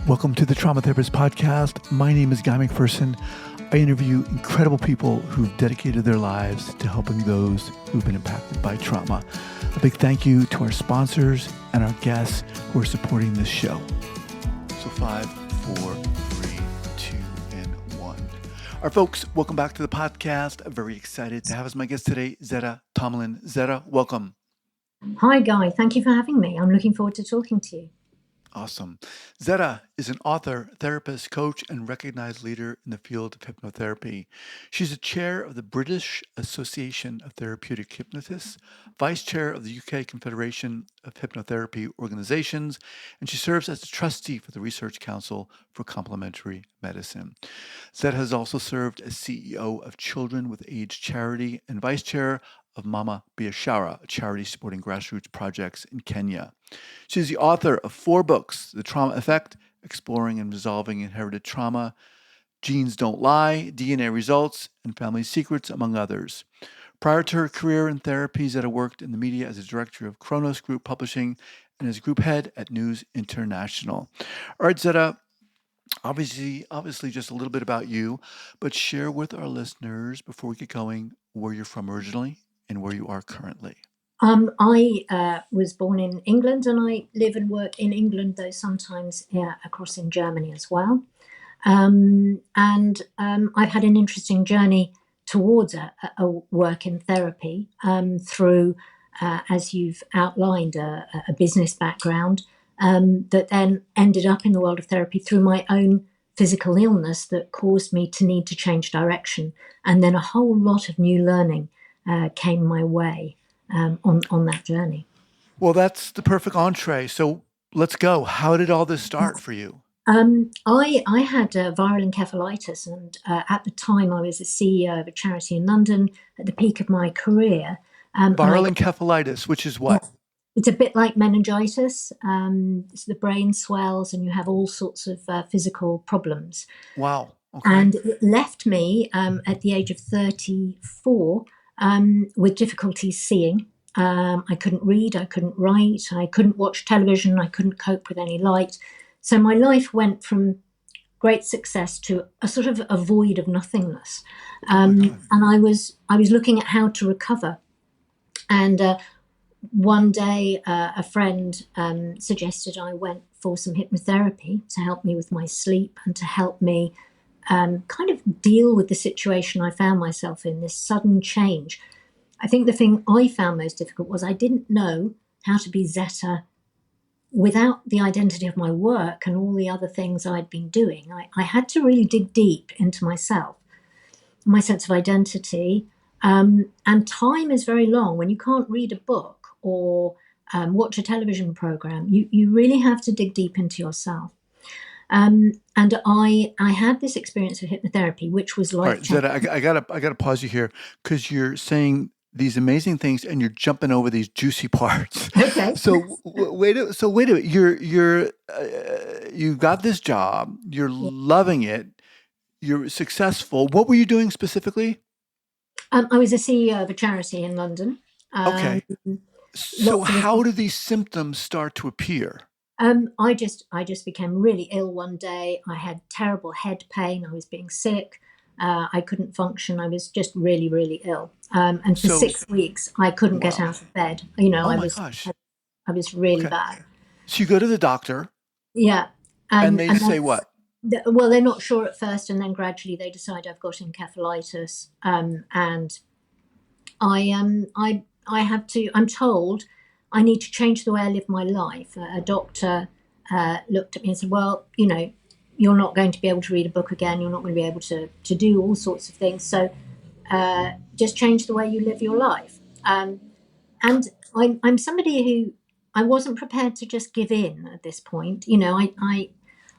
Welcome to the Trauma Therapist Podcast. My name is Guy McPherson. I interview incredible people who've dedicated their lives to helping those who've been impacted by trauma. A big thank you to our sponsors and our guests who are supporting this show. So 5, 4, 3, 2, and 1. All right, folks, welcome back to the podcast. I'm very excited to have as my guest today, Zetta Thomelin. Zetta, welcome. Hi, Guy. Thank you for having me. I'm looking forward to talking to you. Awesome. Zetta is an author, therapist, coach, and recognized leader in the field of hypnotherapy. She's a chair of the British Association of Therapeutic Hypnotists, vice chair of the UK Confederation of Hypnotherapy Organizations, and she serves as a trustee for the Research Council for Complementary Medicine. Zetta has also served as CEO of Children with AIDS Charity and vice chair of Mama Biashara, a charity supporting grassroots projects in Kenya. She's the author of 4 books, The Trauma Effect, Exploring and Resolving Inherited Trauma, Genes Don't Lie, DNA Results, and Family Secrets, among others. Prior to her career in therapy, Zetta worked in the media as a director of Chronos Group Publishing and as group head at News International. All right, Zetta, obviously just a little bit about you, but share with our listeners, before we get going, where you're from originally and where you are currently. I was born in England and I live and work in England, though sometimes across in Germany as well. I've had an interesting journey towards a work in therapy through, as you've outlined, a business background that then ended up in the world of therapy through my own physical illness that caused me to need to change direction. And then a whole lot of new learning came my way on that journey. Well, that's the perfect entree. So let's go. How did all this start for you? I had viral encephalitis, and at the time I was a CEO of a charity in London at the peak of my career. Viral encephalitis, which is what? It's a bit like meningitis. So the brain swells and you have all sorts of physical problems. Wow. Okay. And it left me at the age of 34 with difficulty seeing. I couldn't read, I couldn't write, I couldn't watch television, I couldn't cope with any light. So my life went from great success to a sort of a void of nothingness. And I was looking at how to recover. And one day a friend suggested I went for some hypnotherapy to help me with my sleep and to help me kind of deal with the situation I found myself in, this sudden change. I think the thing I found most difficult was I didn't know how to be Zetta without the identity of my work and all the other things I'd been doing. I had to really dig deep into myself, my sense of identity. And time is very long. When you can't read a book or watch a television program, you really have to dig deep into yourself. And I had this experience of hypnotherapy, which was life-changing. All right, Zetta, I gotta pause you here because you're saying these amazing things and you're jumping over these juicy parts. Okay. So wait a minute. You got this job. You're loving it. You're successful. What were you doing specifically? I was a CEO of a charity in London. Okay. So how do these symptoms start to appear? I just became really ill one day. I had terrible head pain. I was being sick. I couldn't function. I was just really, really ill. And for 6 weeks, I couldn't get out of bed. You know, I was really bad. So you go to the doctor. Yeah. And they say what? Well, they're not sure at first, and then gradually they decide I've got encephalitis. And I have to. I'm told I need to change the way I live my life. A doctor looked at me and said, well, you know, you're not going to be able to read a book again. You're not going to be able to do all sorts of things. So just change the way you live your life. And I'm somebody who I wasn't prepared to just give in at this point. You know,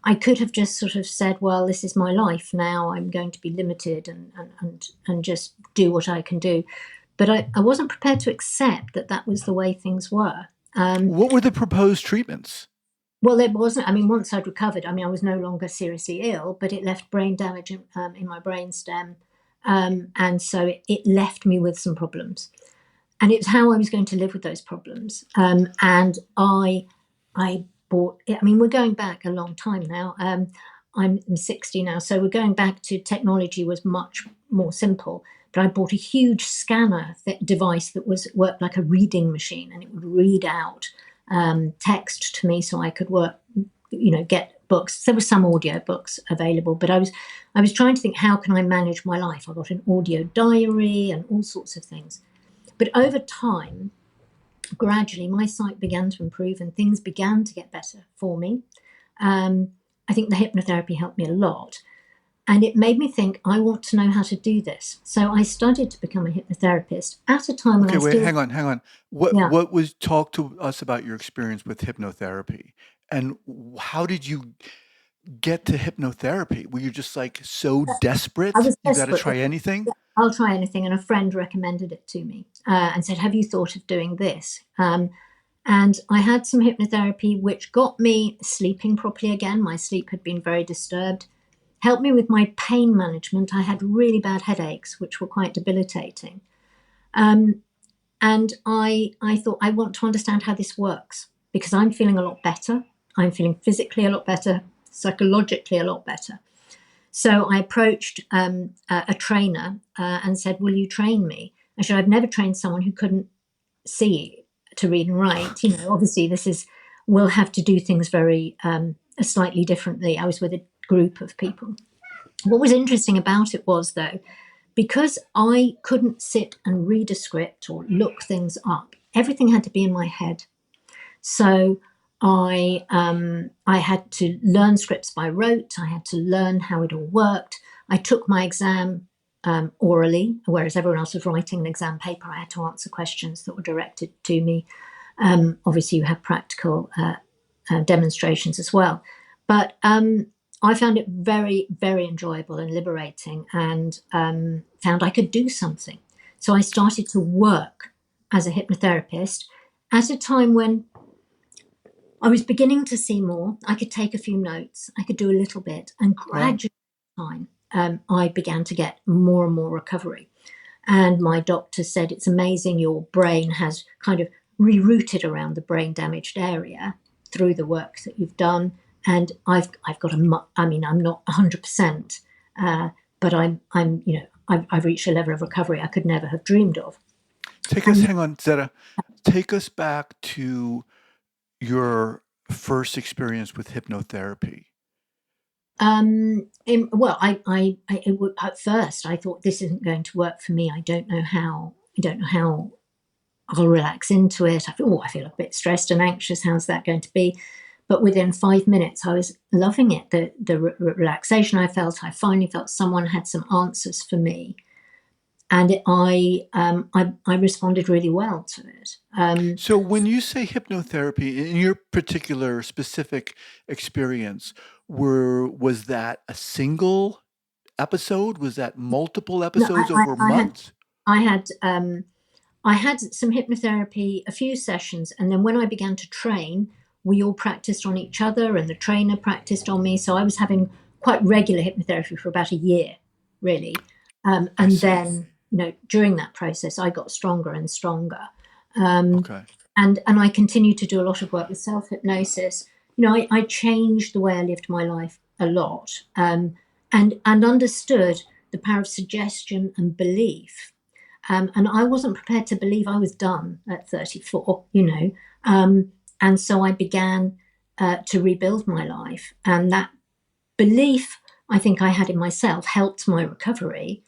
I could have just sort of said, well, this is my life now. I'm going to be limited and just do what I can do. But I wasn't prepared to accept that was the way things were. What were the proposed treatments? Well, it wasn't. I mean, once I'd recovered, I was no longer seriously ill, but it left brain damage in my brainstem. And so it left me with some problems. And it was how I was going to live with those problems. And I bought, I mean, we're going back a long time now. I'm 60 now, so we're going back to technology was much more simple. But I bought a huge scanner device that worked like a reading machine, and it would read out text to me so I could work, get books. There were some audio books available, but I was trying to think, how can I manage my life? I got an audio diary and all sorts of things. But over time, gradually, my sight began to improve and things began to get better for me. I think the hypnotherapy helped me a lot. And it made me think, I want to know how to do this. So I studied to become a hypnotherapist at a time when Okay, I wait, still... hang on. Yeah. What was talk to us about your experience with hypnotherapy, and how did you get to hypnotherapy? Were you just like so I desperate was you got to desperate. try anything? Yeah, I'll try anything. And a friend recommended it to me and said, have you thought of doing this? And I had some hypnotherapy, which got me sleeping properly again. My sleep had been very disturbed. Helped me with my pain management. I had really bad headaches, which were quite debilitating. And I thought, I want to understand how this works, because I'm feeling a lot better. I'm feeling physically a lot better, psychologically a lot better. So I approached a trainer and said, will you train me? I said, I've never trained someone who couldn't see to read and write. Obviously we'll have to do things very slightly differently. I was with a group of people. What was interesting about it was, though, because I couldn't sit and read a script or look things up, everything had to be in my head. So I had to learn scripts by rote. I had to learn how it all worked. I took my exam orally, whereas everyone else was writing an exam paper. I had to answer questions that were directed to me. Obviously, you have practical demonstrations as well. But I found it very, very enjoyable and liberating, and found I could do something. So I started to work as a hypnotherapist at a time when I was beginning to see more. I could take a few notes. I could do a little bit. And Wow. gradually, I began to get more and more recovery. And my doctor said, it's amazing, your brain has kind of rerouted around the brain damaged area through the work that you've done. And I've got I'm not 100%, but I've reached a level of recovery I could never have dreamed of. Hang on, Zetta. Take us back to your first experience with hypnotherapy. At first I thought, this isn't going to work for me. I don't know how I'll relax into it. I feel a bit stressed and anxious. How's that going to be? But within 5 minutes, I was loving it. The relaxation I felt, I finally felt someone had some answers for me. And I responded really well to it. So when you say hypnotherapy, in your particular specific experience, was that a single episode? Was that multiple No, episodes over months? I had some hypnotherapy, a few sessions, and then when I began to train, we all practiced on each other, and the trainer practiced on me. So I was having quite regular hypnotherapy for about a year, really. And then, during that process, I got stronger and stronger. Okay. And I continued to do a lot of work with self-hypnosis. I changed the way I lived my life a lot, and understood the power of suggestion and belief. And I wasn't prepared to believe I was done at 34, and so I began to rebuild my life. And that belief I think I had in myself helped my recovery.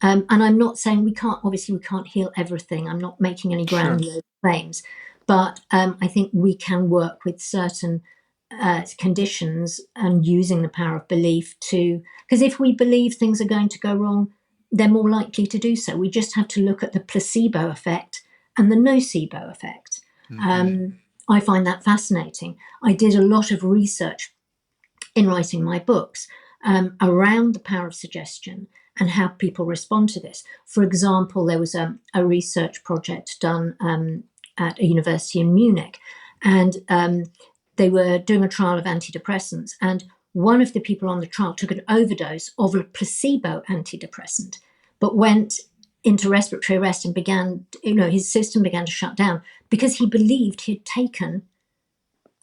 And I'm not saying we can't heal everything. I'm not making any grandiose claims. But I think we can work with certain conditions and using the power of belief because if we believe things are going to go wrong, they're more likely to do so. We just have to look at the placebo effect and the nocebo effect. Mm-hmm. I find that fascinating. I did a lot of research in writing my books around the power of suggestion and how people respond to this. For example, there was a research project done at a university in Munich, and they were doing a trial of antidepressants, and one of the people on the trial took an overdose of a placebo antidepressant, but went into respiratory arrest and his system began to shut down because he believed he had taken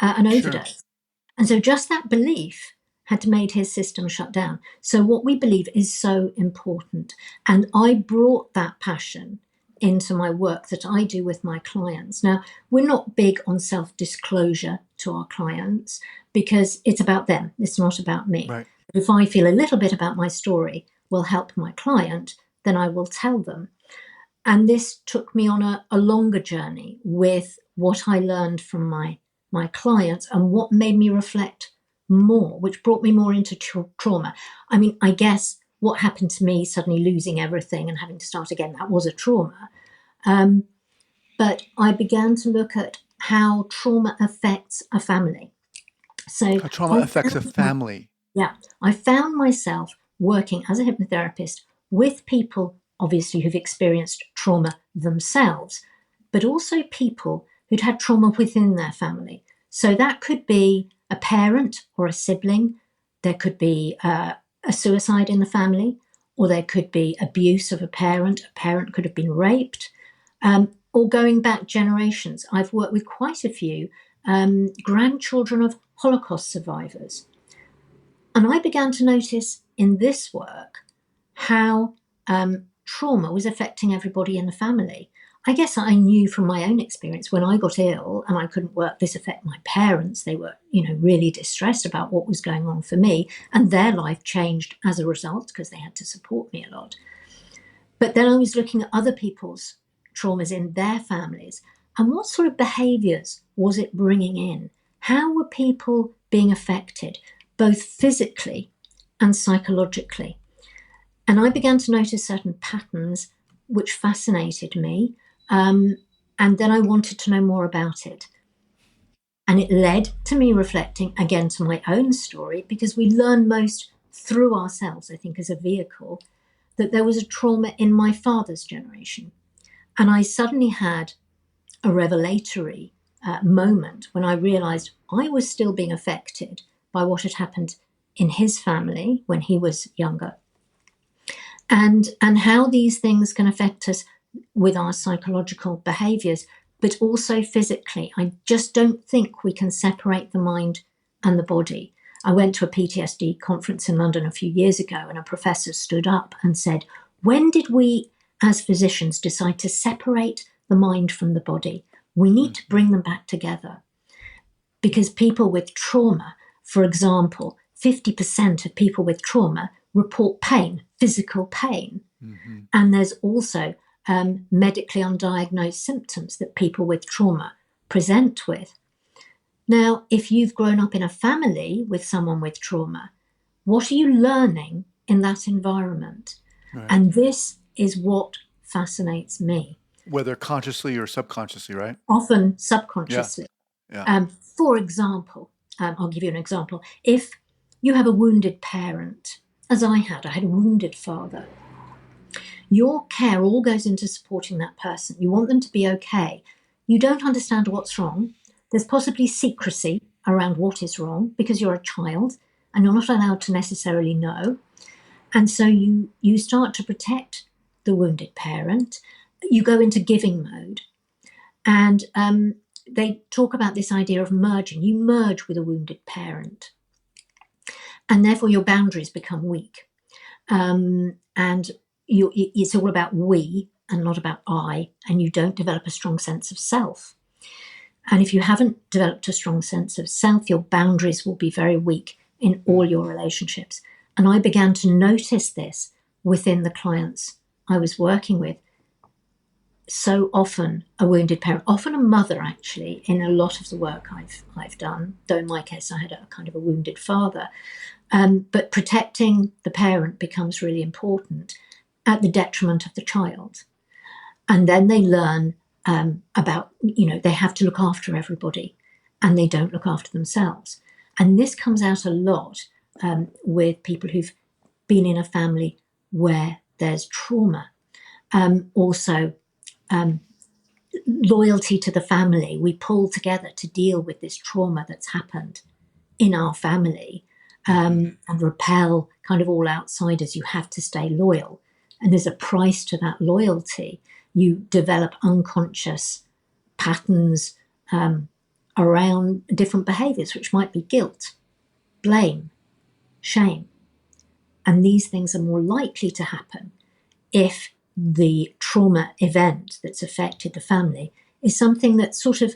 an Sure. overdose. And so just that belief had made his system shut down. So what we believe is so important. And I brought that passion into my work that I do with my clients. Now, we're not big on self-disclosure to our clients because it's about them. It's not about me. Right. If I feel a little bit about my story will help my client, then I will tell them. And this took me on a longer journey with what I learned from my clients and what made me reflect more, which brought me more into trauma. I mean, I guess what happened to me, suddenly losing everything and having to start again, that was a trauma. But I began to look at how trauma affects a family. So How trauma affects a family. I found myself working as a hypnotherapist with people, obviously, who've experienced trauma themselves, but also people who'd had trauma within their family. So that could be a parent or a sibling. There could be a suicide in the family, or there could be abuse of a parent. A parent could have been raped, or going back generations. I've worked with quite a few grandchildren of Holocaust survivors. And I began to notice in this work how trauma was affecting everybody in the family. I guess I knew from my own experience when I got ill and I couldn't work, this affected my parents. They were, really distressed about what was going on for me, and their life changed as a result because they had to support me a lot. But then I was looking at other people's traumas in their families and what sort of behaviors was it bringing in? How were people being affected, both physically and psychologically? And I began to notice certain patterns which fascinated me. And then I wanted to know more about it. And it led to me reflecting again to my own story, because we learn most through ourselves, I think, as a vehicle, that there was a trauma in my father's generation. And I suddenly had a revelatory moment when I realized I was still being affected by what had happened in his family when he was younger, and how these things can affect us with our psychological behaviors, but also physically. I just don't think we can separate the mind and the body. I went to a PTSD conference in London a few years ago, and a professor stood up and said, when did we as physicians decide to separate the mind from the body? We need to bring them back together. Because people with trauma, for example, 50% of people with trauma report pain, physical pain. Mm-hmm. And there's also medically undiagnosed symptoms that people with trauma present with. Now, if you've grown up in a family with someone with trauma, what are you learning in that environment? Right. And this is what fascinates me. Whether consciously or subconsciously, right? Often subconsciously. Yeah. For example, I'll give you an example. If you have a wounded parent, as I had a wounded father, your care all goes into supporting that person. You want them to be okay. You don't understand what's wrong. There's possibly secrecy around what is wrong because you're a child and you're not allowed to necessarily know. And so you start to protect the wounded parent. You go into giving mode. And they talk about this idea of merging. You merge with a wounded parent. And therefore your boundaries become weak. And it's all about we and not about I. And you don't develop a strong sense of self. And if you haven't developed a strong sense of self, your boundaries will be very weak in all your relationships. And I began to notice this within the clients I was working with. So often a wounded parent, often a mother actually, in a lot of the work I've done, though in my case I had a kind of a wounded father. But protecting the parent becomes really important at the detriment of the child. And then they learn about, they have to look after everybody and they don't look after themselves. And this comes out a lot with people who've been in a family where there's trauma. Also, loyalty to the family. We pull together to deal with this trauma that's happened in our family and repel kind of all outsiders. You have to stay loyal. And there's a price to that loyalty. You develop unconscious patterns around different behaviors, which might be guilt, blame, shame. And these things are more likely to happen if the trauma event that's affected the family is something that's sort of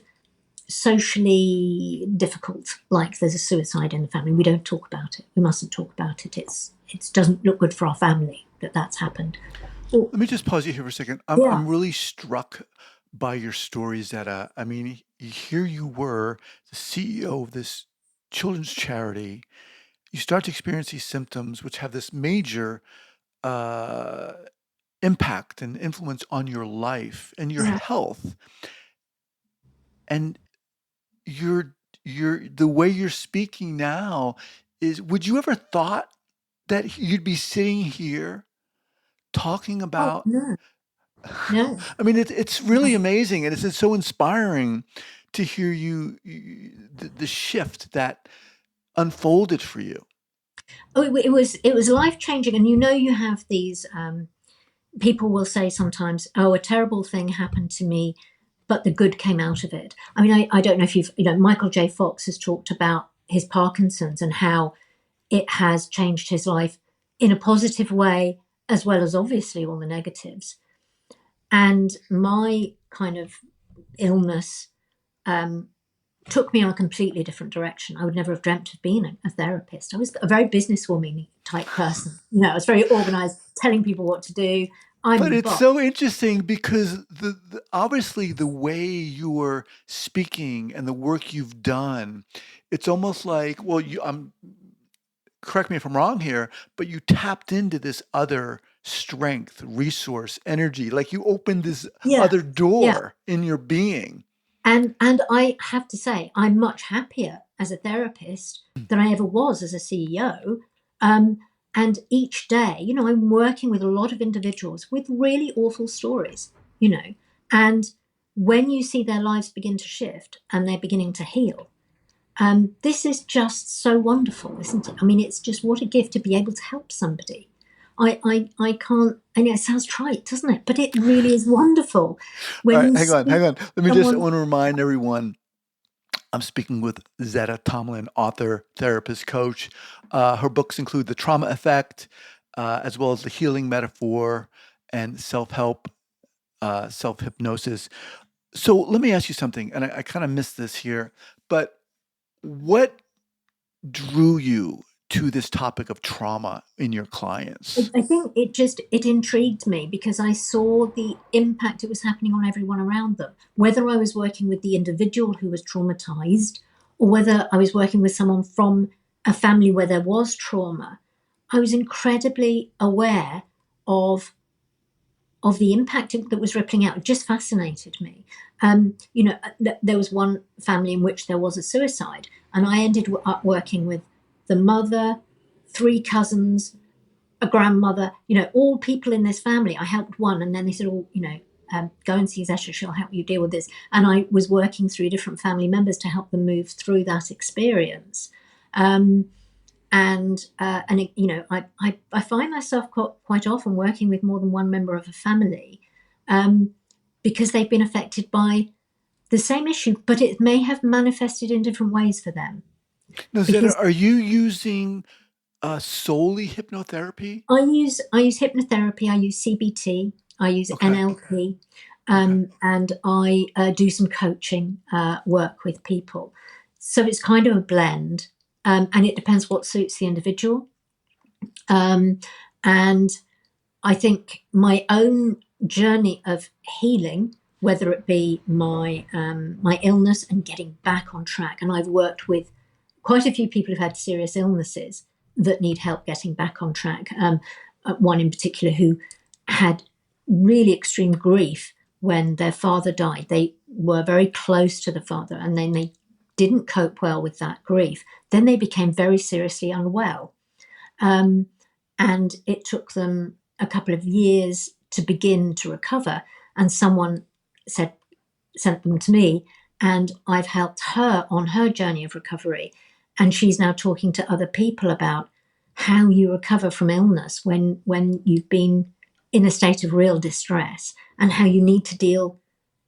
socially difficult, like there's a suicide in the family. We don't talk about it. We mustn't talk about it. It doesn't look good for our family that that's happened. Or, Let me just pause you here for a second. yeah, I'm really struck by your stories, Zetta. I mean, here you were, the CEO of this children's charity. You start to experience these symptoms, which have this major uh, impact and influence on your life and your yeah. health. And you're the way you're speaking now is, would you ever thought that you'd be sitting here talking Oh about no, no. I mean, it's really amazing, and it's so inspiring to hear the shift that unfolded for you. Oh, it was life changing, and you have these. People will say sometimes, "Oh, a terrible thing happened to me, but the good came out of it." I mean, I don't know if Michael J. Fox has talked about his Parkinson's and how it has changed his life in a positive way, as well as obviously all the negatives. And my kind of illness um, took me on a completely different direction. I would never have dreamt of being a therapist. I was a very businesswoman type person. I was very organized, telling people what to do. I'm But the it's boss. so interesting because obviously the way you were speaking and the work you've done, it's almost like, well, correct me if I'm wrong here, but you tapped into this other strength, resource, energy, like you opened this Yeah, other yeah. door in your being. And I have to say, I'm much happier as a therapist than I ever was as a CEO. Um, and each day, I'm working with a lot of individuals with really awful stories, you know. And when you see their lives begin to shift and they're beginning to heal, this is just so wonderful, isn't it? I mean, it's just what a gift to be able to help somebody. I can't, I know it sounds trite, doesn't it? But it really is wonderful All when right, you hang on, see hang on. I someone. want to remind everyone I'm speaking with Zetta Thomelin, author, therapist, coach. Her books include The Trauma Effect, as well as The Healing Metaphor and Self-Help, Self-Hypnosis. So let me ask you something, and I kind of missed this here, but what drew you to this topic of trauma in your clients? I think it intrigued me because I saw the impact it was happening on everyone around them. Whether I was working with the individual who was traumatized, or whether I was working with someone from a family where there was trauma, I was incredibly aware of the impact that was rippling out. It just fascinated me. There was one family in which there was a suicide, and I ended up working with the mother, three cousins, a grandmother, all people in this family. I helped one, and then they said, "Oh, go and see Zetta. She'll help you deal with this." And I was working through different family members to help them move through that experience. Um, I find myself quite often working with more than one member of a family um, because they've been affected by the same issue, but it may have manifested in different ways for them. Now, Zeta, Because are you using solely hypnotherapy? I use hypnotherapy, I use CBT, I use Okay, NLP, okay. and I do some coaching work with people. So it's kind of a blend, and it depends what suits the individual. Um, and I think my own journey of healing, whether it be my illness and getting back on track, and I've worked with quite a few people who've had serious illnesses that need help getting back on track. One in particular who had really extreme grief when their father died. They were very close to the father, and then they didn't cope well with that grief. Then they became very seriously unwell. Um, and it took them a couple of years to begin to recover. And someone sent them to me, and I've helped her on her journey of recovery. And she's now talking to other people about how you recover from illness when you've been in a state of real distress, and how you need to deal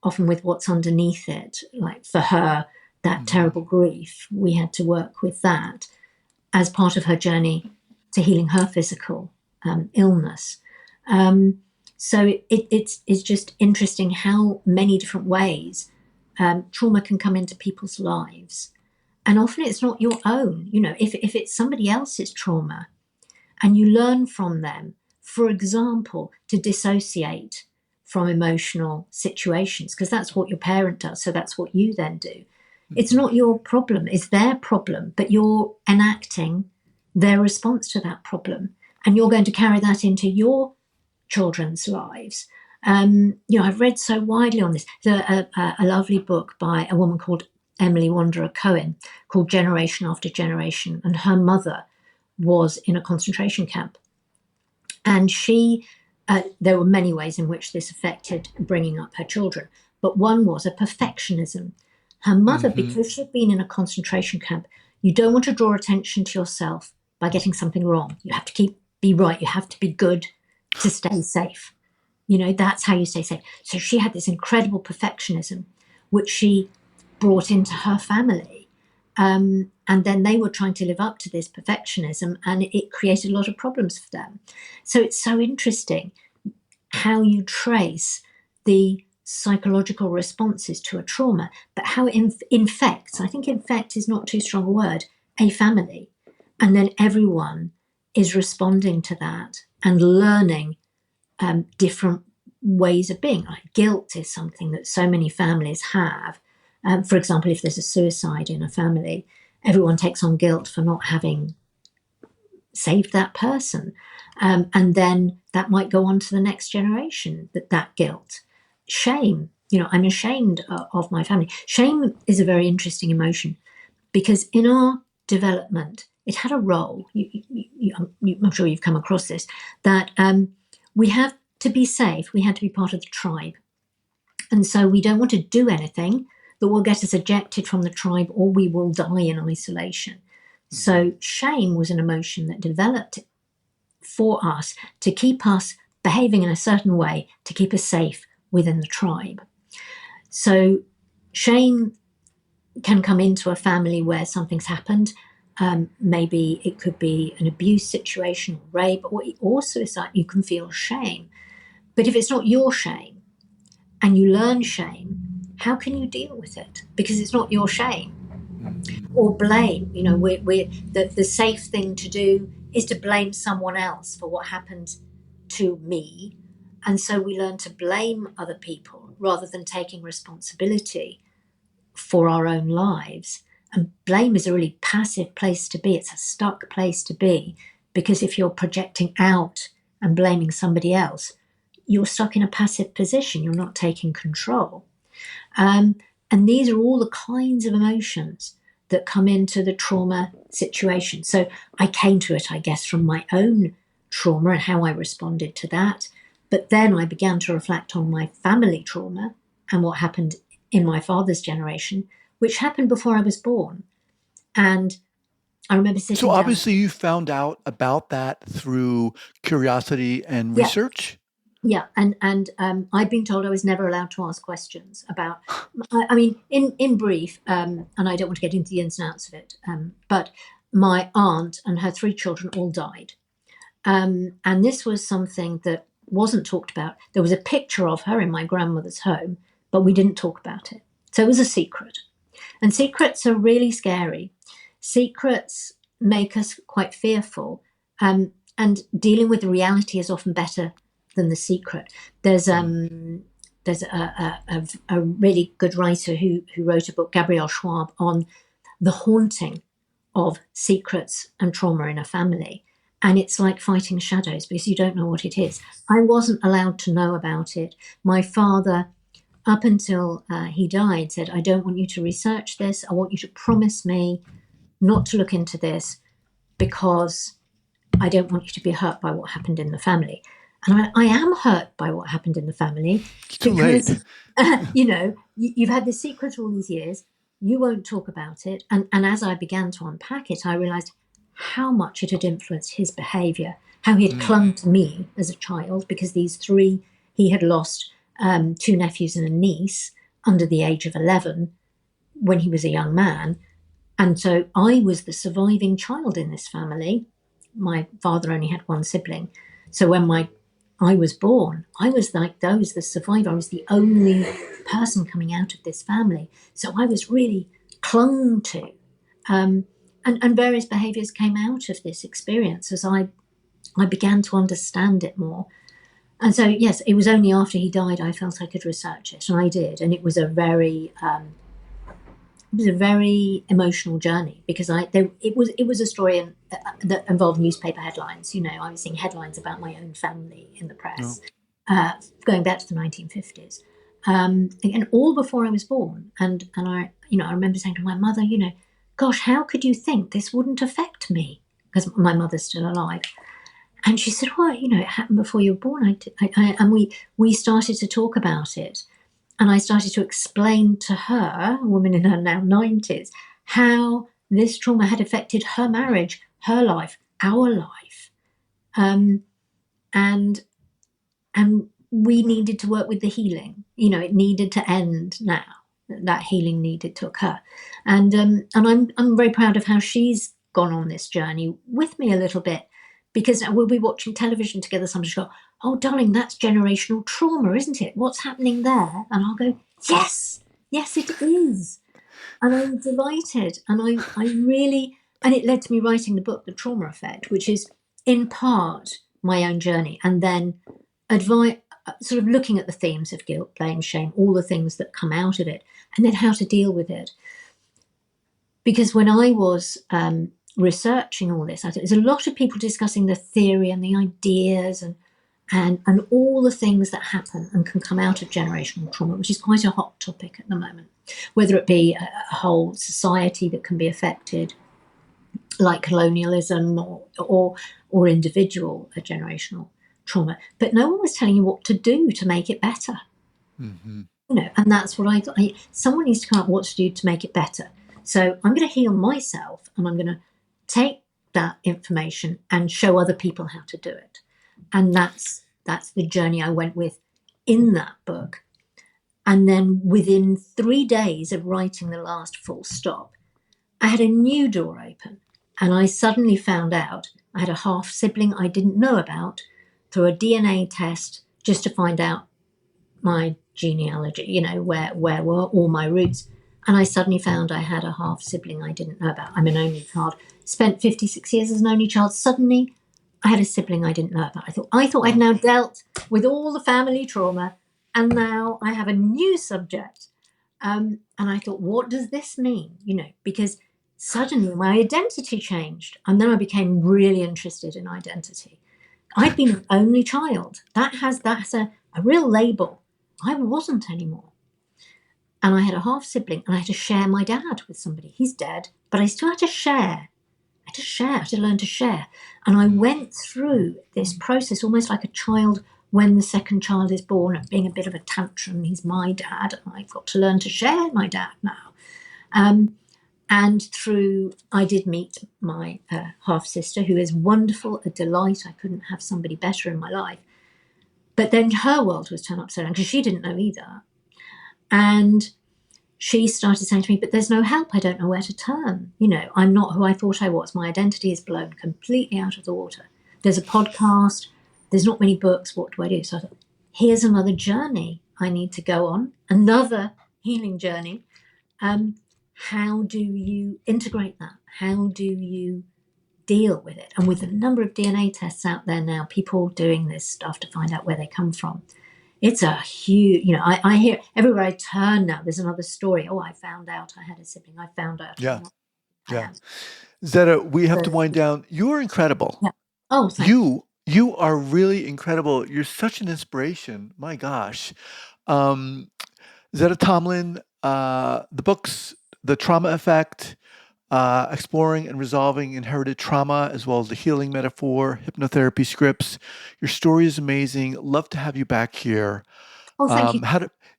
often with what's underneath it. Like for her, that terrible grief. We had to work with that as part of her journey to healing her physical illness. So it's just interesting how many different ways trauma can come into people's lives. And often it's not your own. If it's somebody else's trauma and you learn from them, for example, to dissociate from emotional situations, because that's what your parent does, so that's what you then do. It's not your problem, it's their problem, but you're enacting their response to that problem. And you're going to carry that into your children's lives. I've read so widely on this. There's a lovely book by a woman called Emily Wanderer Cohen called Generation After Generation. And her mother was in a concentration camp. And there were many ways in which this affected bringing up her children. But one was a perfectionism. Her mother, because she'd been in a concentration camp, you don't want to draw attention to yourself by getting something wrong. You have to be right. You have to be good to stay safe. That's how you stay safe. So she had this incredible perfectionism, which she brought into her family. And then they were trying to live up to this perfectionism, and it created a lot of problems for them. So it's so interesting how you trace the psychological responses to a trauma, but how it infects. I think infect is not too strong a word, a family. And then everyone is responding to that and learning different ways of being. Like guilt is something that so many families have. For example, if there's a suicide in a family, everyone takes on guilt for not having saved that person. And then that might go on to the next generation, that guilt. Shame, I'm ashamed of my family. Shame is a very interesting emotion because in our development, it had a role. I'm sure you've come across this, that we have to be safe. We had to be part of the tribe. And so we don't want to do anything that will get us ejected from the tribe, or we will die in isolation. So shame was an emotion that developed for us to keep us behaving in a certain way, to keep us safe within the tribe. So shame can come into a family where something's happened. Maybe it could be an abuse situation, or rape, or suicide. You can feel shame. But if it's not your shame and you learn shame, how can you deal with it? Because it's not your shame. Or blame. The safe thing to do is to blame someone else for what happened to me. And so we learn to blame other people rather than taking responsibility for our own lives. And blame is a really passive place to be. It's a stuck place to be, because if you're projecting out and blaming somebody else, you're stuck in a passive position. You're not taking control. And these are all the kinds of emotions that come into the trauma situation. So I came to it, I guess, from my own trauma and how I responded to that. But then I began to reflect on my family trauma and what happened in my father's generation, which happened before I was born. And I remember sitting So down. obviously you found out about that through curiosity and research? Yeah, and I'd been told I was never allowed to ask questions about. I mean, in brief, and I don't want to get into the ins and outs of it, but my aunt and her 3 children all died, and this was something that wasn't talked about. There was a picture of her in my grandmother's home, but we didn't talk about it, so it was a secret. And secrets are really scary. Secrets make us quite fearful, and dealing with the reality is often better than the secret. There's a really good writer who wrote a book, Gabrielle Schwab, on the haunting of secrets and trauma in a family. And it's like fighting shadows because you don't know what it is. I wasn't allowed to know about it. My father, up until he died, said, I don't want you to research this. I want you to promise me not to look into this because I don't want you to be hurt by what happened in the family. And I am hurt by what happened in the family. Too late. You've had this secret all these years. You won't talk about it. And as I began to unpack it, I realized how much it had influenced his behavior, how he had clung to me as a child, because these 3, he had lost 2 nephews and a niece under the age of 11. when he was a young man. And so I was the surviving child in this family. My father only had one sibling. So when I was born, I was the survivor. I was the only person coming out of this family. So I was really clung to. And various behaviors came out of this experience as I began to understand it more. And so, yes, it was only after he died I felt I could research it, and I did. And it was a very emotional journey, because it was a story that involved newspaper headlines. I was seeing headlines about my own family in the press, going back to the 1950s, and all before I was born. And I remember saying to my mother, gosh, how could you think this wouldn't affect me? Because my mother's still alive. And she said, well, it happened before you were born. And we started to talk about it. And I started to explain to her, a woman in her now 90s, how this trauma had affected her marriage, her life, our life. And we needed to work with the healing. It needed to end now. That healing needed to occur. And I'm very proud of how she's gone on this journey with me a little bit, because we'll be watching television together. Somebody will go, oh, darling, that's generational trauma, isn't it? What's happening there? And I'll go, yes, it is. And I'm delighted. And I really, and it led to me writing the book, The Trauma Effect, which is in part my own journey, and then sort of looking at the themes of guilt, blame, shame, all the things that come out of it, and then how to deal with it. Because when I was researching all this, I think there's a lot of people discussing the theory and the ideas and all the things that happen and can come out of generational trauma, which is quite a hot topic at the moment, whether it be a whole society that can be affected, like colonialism, or individual generational trauma. But no one was telling you what to do to make it better. Mm-hmm. And that's what I thought. Someone needs to come up with what to do to make it better. So I'm going to heal myself, and I'm going to take that information and show other people how to do it. And that's the journey I went with in that book. And then within 3 days of writing the last full stop, I had a new door open, and I suddenly found out I had a half sibling I didn't know about through a DNA test, just to find out my genealogy, where were all my roots. And I suddenly found I had a half sibling I didn't know about. I'm an only child. Spent 56 years as an only child. Suddenly, I had a sibling I didn't know about. I thought I'd now dealt with all the family trauma, and now I have a new subject. And I thought, what does this mean? Because suddenly my identity changed, and then I became really interested in identity. I'd been an only child. That's a real label. I wasn't anymore. And I had a half sibling, and I had to share my dad with somebody. He's dead, but I still had to share. I had to learn to share. And I went through this process almost like a child when the second child is born, of being a bit of a tantrum. He's my dad, and I've got to learn to share my dad now. And I did meet my half sister, who is wonderful, a delight. I couldn't have somebody better in my life. But then her world was turned upside down, because she didn't know either. And she started saying to me, but there's no help. I don't know where to turn. I'm not who I thought I was. My identity is blown completely out of the water. There's a podcast. There's not many books. What do I do? So I thought, here's another journey I need to go on, another healing journey. How do you integrate that? How do you deal with it? And with the number of DNA tests out there now, people doing this stuff to find out where they come from, it's a huge, I hear everywhere I turn now, there's another story. Oh, I found out I had a sibling. I found out. Yeah. Zetta, we have to wind down. You're incredible. Yeah. Oh, thank you. You are really incredible. You're such an inspiration. My gosh. Zetta Thomelin, the books, The Trauma Effect, Exploring and Resolving Inherited Trauma, as well as the Healing Metaphor, Hypnotherapy Scripts. Your story is amazing. Love to have you back here. Oh, thank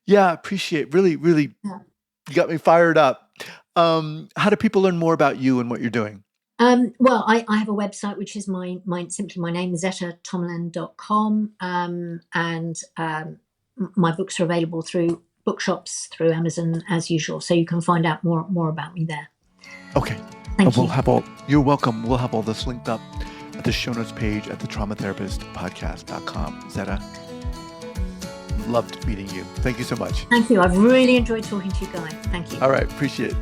you. Appreciate. Really, really, you got me fired up. How do people learn more about you and what you're doing? Well, I have a website, which is simply my name, zettatomlin.com. And my books are available through bookshops, through Amazon as usual. So you can find out more about me there. Okay. Thank you. You're welcome. We'll have all this linked up at the show notes page at thetraumatherapistpodcast.com. Zetta, loved meeting you. Thank you so much. Thank you. I've really enjoyed talking to you guys. Thank you. All right. Appreciate it.